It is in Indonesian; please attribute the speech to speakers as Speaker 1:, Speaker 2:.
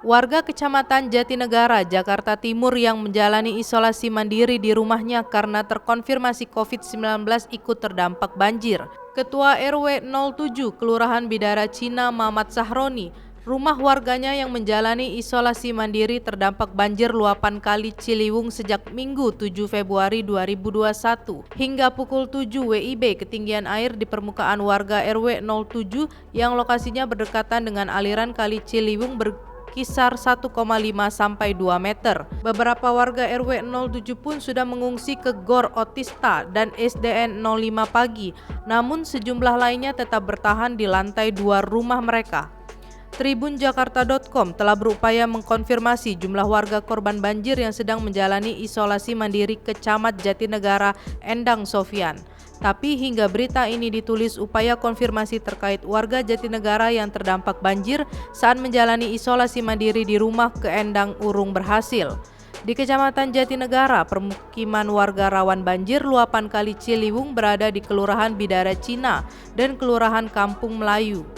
Speaker 1: Warga Kecamatan Jatinegara, Jakarta Timur yang menjalani isolasi mandiri di rumahnya karena terkonfirmasi COVID-19 ikut terdampak banjir. Ketua RW 07 Kelurahan Bidara Cina Mamat Sahroni, rumah warganya yang menjalani isolasi mandiri terdampak banjir luapan Kali Ciliwung sejak Minggu 7 Februari 2021. Hingga pukul 7 WIB, ketinggian air di permukaan warga RW 07 yang lokasinya berdekatan dengan aliran Kali Ciliwung kisar 1,5 sampai 2 meter. Beberapa warga RW 07 pun sudah mengungsi ke Gor Otista dan SDN 05 pagi, namun sejumlah lainnya tetap bertahan di lantai 2 rumah mereka. Tribunjakarta.com telah berupaya mengkonfirmasi jumlah warga korban banjir yang sedang menjalani isolasi mandiri ke Camat Jatinegara, Endang Sofyan. Tapi hingga berita ini ditulis, upaya konfirmasi terkait warga Jatinegara yang terdampak banjir saat menjalani isolasi mandiri di rumah ke Endang urung berhasil. Di Kecamatan Jatinegara, permukiman warga rawan banjir luapan Kali Ciliwung berada di Kelurahan Bidara Cina dan Kelurahan Kampung Melayu.